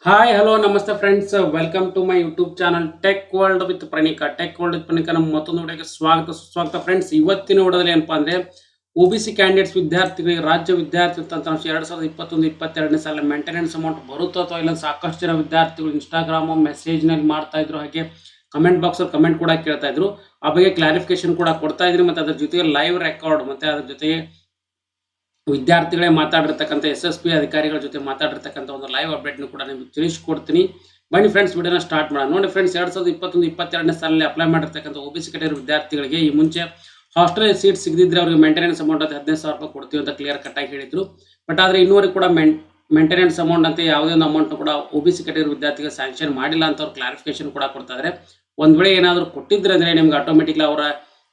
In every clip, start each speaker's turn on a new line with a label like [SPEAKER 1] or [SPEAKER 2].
[SPEAKER 1] Hi hello ನಮಸ್ತೆ friends, welcome to my YouTube channel tech world with Pranika. Tech world with Pranika ನಮ್ಮ ಮತ್ತೊಂದು ವಿಡಿಯೋಗೆ ಸುಸ್ವಾಗತ ಫ್ರೆಂಡ್ಸ್. ಇವತ್ತಿನ ವಿಡಿಯೋದಲ್ಲಿ ಏನಪ್ಪಾ ಅಂದ್ರೆ ಒಬಿಸಿ ಕ್ಯಾಂಡಿಡೇಟ್ಸ್ ವಿದ್ಯಾರ್ಥಿಗಳಿಗೆ ರಾಜ್ಯ ವಿದ್ಯಾರ್ಥಿ ತಂತ್ರಾಂಶ 2021-22ನೇ ಸಾಲ ಮೇಂಟೆನೆನ್ಸ್ ಅಮೌಂಟ್ ಬರುತ್ತೋ ಅಥವಾ ಇಲ್ಲ ಸಾಕಷ್ಟು ಜನ ವಿದ್ಯಾರ್ಥಿಗಳು ಇನ್ಸ್ಟಾಗ್ರಾಮ್ ಮೆಸೇಜ್ನಲ್ಲಿ ಮಾಡ್ತಾ ಇದ್ರು, ಹಾಗೆ ಕಮೆಂಟ್ ಬಾಕ್ಸಲ್ಲಿ ಕಮೆಂಟ್ ಕೂಡ ಕೇಳ್ತಾ ಇದ್ರು. ಆ ಬಗ್ಗೆ ಕ್ಲಾರಿಫಿಕೇಶನ್ ಕೂಡ ಕೊಡ್ತಾ ಇದ್ರಿ, ಮತ್ತೆ ಅದ್ರ ಜೊತೆಗೆ ಲೈವ್ ರೆಕಾರ್ಡ್ ಮತ್ತೆ ಅದ್ರ ಜೊತೆಗೆ ವಿದ್ಯಾರ್ಥಿಗಳೇ ಮಾತಾಡಿರ್ತಕ್ಕಂಥ SSP ಅಧಿಕಾರಿಗಳ ಜೊತೆ ಮಾತಾಡಿರ್ತಕ್ಕಂಥ ಒಂದು ಲೈವ್ ಅಪ್ಡೇಟ್ನು ಕೂಡ ನಿಮಗೆ ತಿಳಿಸ್ಕೊಡ್ತೀನಿ. ಬನ್ನಿ ಫ್ರೆಂಡ್ಸ್, ವಿಡಿಯೋನ ಸ್ಟಾರ್ಟ್ ಮಾಡೋಣ. ನೋಡಿ ಫ್ರೆಂಡ್ಸ್, 2021-22ನೇ ಸಾಲಲ್ಲಿ ಅಪ್ಲೈ ಮಾಡಿರ್ತಕ್ಕಂಥ ಒಬಿಸಿ ಕೆಟಗರಿ ವಿದ್ಯಾರ್ಥಿಗಳಿಗೆ ಈ ಮುಂಚೆ ಹಾಸ್ಟೆಲ್ ಸೀಟ್ ಸಿಗದಿದ್ರೆ ಅವ್ರಿಗೆ ಮೇಂಟೆನೆನ್ಸ್ ಅಮೌಂಟ್ ಅಂತ 15,000 ರೂಪಾಯಿ ಕೊಡ್ತೀವಿ ಅಂತ ಕ್ಲಿಯರ್ ಕಟ್ ಆಗಿ ಹೇಳಿದ್ರು. ಬಟ್ ಆದರೆ ಇನ್ನೂವರೆಗೆ ಕೂಡ ಮೇಂಟೆನೆನ್ಸ್ ಅಮೌಂಟ್ ಅಂತ ಯಾವುದೇ ಒಂದು ಅಮೌಂಟ್ ಕೂಡ ಒಬಿಸಿ ಕೆಟಗರಿ ವಿದ್ಯಾರ್ಥಿಗೆ ಸ್ಯಾಂಕ್ಷನ್ ಮಾಡಿಲ್ಲ ಅಂತ ಅವ್ರು ಕ್ಲಾರಿಫಿಕೇಶನ್ ಕೂಡ ಕೊಡ್ತಾ ಇದ್ದಾರೆ. ಒಂದ್ ವೇಳೆ ಏನಾದರೂ ಕೊಟ್ಟಿದ್ರೆ ಅಂದ್ರೆ ನಿಮ್ಗೆ ಆಟೋಮೆಟಿಕ್ಲಿ ಅವರ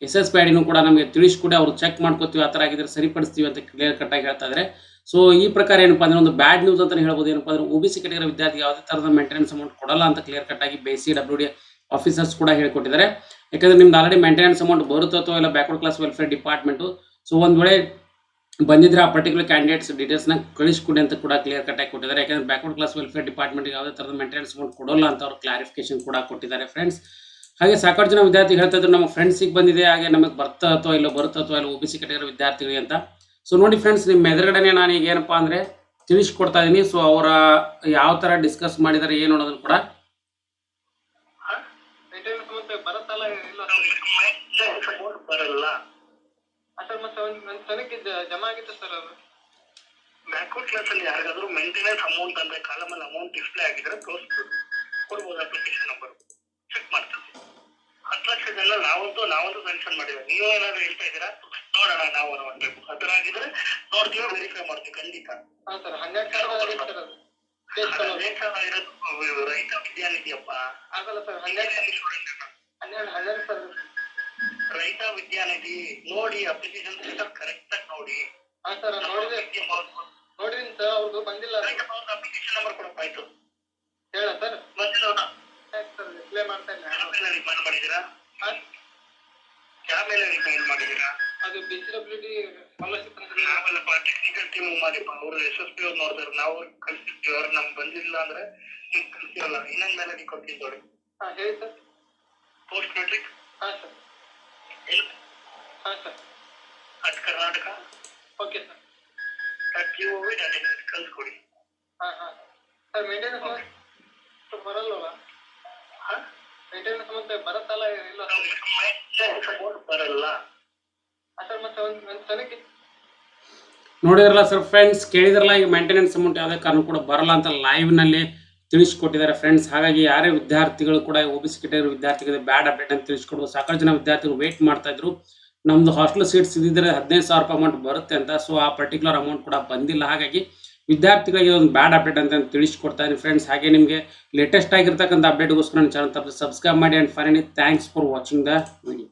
[SPEAKER 1] SSP ಐಡಿನೂ ಕೂಡ ನಮಗೆ ತಿಳಿಸ್ಕೊಡಿ, ಅವ್ರು ಚೆಕ್ ಮಾಡ್ಕೋತೀವಿ, ಆ ಥರ ಆಗಿದ್ರೆ ಸರಿಪಡಿಸ್ತೀವಿ ಅಂತ ಕ್ಲಿಯರ್ ಕಟ್ ಆಗಿ ಹೇಳ್ತಾ ಇದ್ದಾರೆ. ಸೊ ಈ ಪ್ರಕಾರ ಏನಪ್ಪಾ ಅಂದ್ರೆ ಒಂದು ಬ್ಯಾಡ್ ನ್ಯೂಸ್ ಅಂತ ಹೇಳ್ಬೋದು. ಏನಪ್ಪಾ ಅಂದ್ರೆ ಒಬಿಸಿ ಕೆಟಗರಿ ವಿದ್ಯಾರ್ಥಿ ಯಾವುದೇ ತರಹದ ಮೇಂಟೆನೆನ್ಸ್ ಅಮೌಂಟ್ ಕೊಡಲ್ಲ ಅಂತ ಕ್ಲಿಯರ್ ಕಟ್ ಆಗಿ BCWD ಆಫೀಸರ್ಸ್ ಕೂಡ ಹೇಳ್ಕೊಟ್ಟಿದ್ದಾರೆ. ಯಾಕಂದ್ರೆ ನಿಮ್ದು ಆಲ್ರೆಡಿ ಮೇಂಟೆನೆನ್ಸ್ ಅಮೌಂಟ್ ಬರುತ್ತೋ ಅಥವಾ ಇಲ್ಲ backward class welfare department. So ಒಂದ್ ವೇಳೆ ಬಂದಿದ್ರೆ ಆ ಪರ್ಟಿಕ್ಯುಲರ್ ಕ್ಯಾಂಡಿಡೇಟ್ಸ್ ಡೀಟೇಲ್ಸ್ನ ಕಳಿಸ್ಕೊಡಿ ಅಂತ ಕೂಡ ಕ್ಲಿಯರ್ ಕಟ್ ಆಗಿ ಕೊಟ್ಟಿದ್ದಾರೆ. ಯಾಕಂದ್ರೆ ಬ್ಯಾಕ್ವರ್ಡ್ ಕ್ಲಾಸ್ ವೆಲ್ಫೇರ್ ಡಿಪಾರ್ಟ್ಮೆಂಟ್ ಯಾವುದೇ ತರಹದ ಮೇಂಟೆನೆನ್ಸ್ ಅಮೌಂಟ್ ಕೊಡೋಲ್ಲ ಅಂತ ಅವ್ರು ಕ್ಲಾರಿಫಿಕೇಶನ್ ಕೂಡ ಕೊಟ್ಟಿದ್ದಾರೆ ಫ್ರೆಂಡ್ಸ್. ಹಾಗೆ ಸಾಕಷ್ಟು ಜನ ವಿದ್ಯಾರ್ಥಿ ಹೇಳ್ತಾ ಇದ್ರು ನಮ್ಮ ಫ್ರೆಂಡ್ಸಿಗೆ ಬಂದಿದೆ, ಹಾಗೆ ನಮಗೆ ಬರುತ್ತಾ ಅಥವಾ ಇಲ್ಲ ಒಬಿಸಿ ಕೆಟಗರಿ ವಿದ್ಯಾರ್ಥಿಗಳಿಗೆ ಅಂತ. ಸೊ ನೋಡಿ ಫ್ರೆಂಡ್ಸ್, ನಿಮ್ಮ ಎದುರುಗಡೆನೆ ನಾನು ಈಗ ಏನಪ್ಪಾ ಅಂದ್ರೆ ತಿಳಿಸ್ಕೊಡ್ತಾ ಇದೀನಿ. ಸೊ ಅವರ ಯಾವ ತರ ಡಿಸ್ಕಸ್ ಮಾಡಿದ್ದಾರೆ ಏನು ಅನ್ನೋದನ್ನು ಕೂಡ
[SPEAKER 2] ಬರಲ್ಲ ಸರ್. ಮತ್ತೆ ಒಂದು ಸಲಕ್ಕೆ ಜಮಾ ಆಗಿತ್ತು ಸರ್. ಅದು ಬ್ಯಾಕ್ವರ್ಡ್ ಕ್ಲಾಸ್ ಅಲ್ಲಿ ಯಾರಿಗಾದ್ರೂ ಮೇಂಟೆನೆನ್ಸ್ ಅಮೌಂಟ್ ಅಂದ್ರೆ ಕಾಲಮ್ ಅಲ್ಲಿ ಅಮೌಂಟ್ ಡಿಸ್ಪ್ಲೇ ಆಗಿದ್ರೆ ತೋರಿಸ್ಬೋದು, ಕೊಡ್ಬೋದು. ಅಪ್ಲಿಕೇಶನ್ ನಂಬರ್ ಚೆಕ್ ಮಾಡ್ತೀವಿ. 10 ಲಕ್ಷದಲ್ಲ ನಾವಂತೂ ಮೆನ್ಷನ್ ಮಾಡಿದ್ವಿ. ನೀವು ಏನಾದ್ರು ಹೇಳ್ತಾ ಇದ್ದೀರಾ ನೋಡೋಣ, ನಾವು ಅನ್ಬೇಕು ಅದರ ಆಗಿದ್ರೆ ನೋಡ್ತೀವಿ, ವೆರಿಫೈ ಮಾಡ್ತೀವಿ ಖಂಡಿತ. ಹಾ ಸರ್, 12,000 ರೈತ ವಿದ್ಯಾನಿಧಿಯಪ್ಪ ಆಗಲ್ಲ ಸರ್. 12 ಸರ್ ರೈತ ವಿದ್ಯಾನಿಧಿ ನೋಡಿ, ಅಪ್ಲಿಕೇಶನ್ ಕರೆಕ್ಟ್ ಆಗಿ ನೋಡಿ. ಹಾ ಸರ್, ನೋಡಿದೀನಿ ಸರ್. ಅವ್ರದ್ದು ಬಂದಿಲ್ಲ. ಅಪ್ಲಿಕೇಶನ್ ನಂಬರ್ ಕೊಡಪ್ಪ. ಆಯ್ತು ಹೇಳ ಸರ್. ಬಂದಿಲ್ಲ ಸರ್, ಡಿಸ್ಪ್ಲೇ ಮಾಡ್ತಾ ಇಲ್ಲ. ರಿಮೈಂಡ್ ಮಾಡಿದ್ದೀರಾ? ಯಾವ ಮೇಲೆ ರಿಮೈಂಡ್ ಮಾಡಿದ್ದೀರಾ? ಅದು BCWD ಸ್ಕಾಲರ್ಶಿಪ್ ನಾವೆಲ್ಲಪ್ಪ ಟೆಕ್ನಿಕಲ್ ಟೀಮ್ ಮಾಡಿಪ್ಪ. ಅವರು SSP ಅವ್ರು ನೋಡ್ತಾರೆ, ನಾವು ಕಳ್ಸಿರ್ತೀವಿ. ಅವ್ರು ನಮ್ಗೆ ಬಂದಿಲ್ಲ ಅಂದ್ರೆ ನಿಮ್ಗೆ ಕಳ್ಸಿರಲ್ಲ. ಇನ್ನೊಂದ್ ಮೇಲೆ ನೀವು ಕೊಡ್ತೀನಿ ನೋಡಿ. ಹಾ ಹೇಳಿ ಸರ್. Post matric. ಹಾ ಸರ್. ಹಾ sir. At Karnataka. Okay sir. ಕಳ್ಸ್ಕೊಡಿ. ಹಾ ಹಾ ಸರ್. ಮೇಂಟೆನೆನ್ಸ್ ಬರಲ್ವಲ್ಲ? ಮೇಂಟೆನೆನ್ಸ್ ಮತ್ತೆ ಬರುತ್ತಲ್ಲ? ಇಲ್ಲ ಬರಲ್ಲ ಸರ್. ಮತ್ತೆ ಒಂದು ಸಲಕ್ಕೆ
[SPEAKER 1] ನೋಡಿದ್ರಲ್ಲ ಸರ್ ಫ್ರೆಂಡ್ಸ್, ಕೇಳಿದ್ರಲ್ಲ. ಈಗ ಮೇಂಟೆನೆನ್ಸ್ ಅಮೌಂಟ್ ಯಾವುದೇ ಕಾರಣ ಕೂಡ ಬರಲ್ಲ ಅಂತ ಲೈವ್ ನಲ್ಲಿ ತಿಳಿಸ್ಕೊಟ್ಟಿದ್ದಾರೆ ಫ್ರೆಂಡ್ಸ್. ಹಾಗಾಗಿ ಯಾರೇ ವಿದ್ಯಾರ್ಥಿಗಳು ಕೂಡ ಒಬಿಸಿ ಕೆಟಗರಿ ವಿದ್ಯಾರ್ಥಿಗಳಿಗೆ ಬ್ಯಾಡ್ ಅಪ್ಡೇಟ್ ಅಂತ ತಿಳಿಸ್ಕೊಡೋದು. ಸಾಕಷ್ಟು ಜನ ವಿದ್ಯಾರ್ಥಿಗಳು ವೇಟ್ ಮಾಡ್ತಾ ಇದ್ರು, ನಮ್ದು ಹಾಸ್ಟೆಲ್ ಸೀಟ್ ಸಿಗಿದ್ರೆ 15,000 ರೂಪಾಯಿ ಅಮೌಂಟ್ ಬರುತ್ತೆ ಅಂತ. ಸೊ ಆ ಪರ್ಟಿಕ್ಯುಲರ್ ಅಮೌಂಟ್ ಕೂಡ ಬಂದಿಲ್ಲ. ಹಾಗಾಗಿ ವಿದ್ಯಾರ್ಥಿಗಳಿಗೆ ಒಂದು ಬ್ಯಾಡ್ ಅಪ್ಡೇಟ್ ಅಂತ ತಿಳಿಸ್ಕೊಡ್ತಾ ಇದ್ದೀನಿ ಫ್ರೆಂಡ್ಸ್. ಹಾಗೆ ನಿಮಗೆ ಲೇಟೆಸ್ಟ್ ಆಗಿರ್ತಕ್ಕಂಥ ಅಪ್ಡೇಟ್ಗೋಸ್ಕರ ನನ್ನ ಚಾನಲ್ ಸಬ್ಸ್ಕ್ರೈಬ್ ಮಾಡಿ. And finally thanks for watching the video.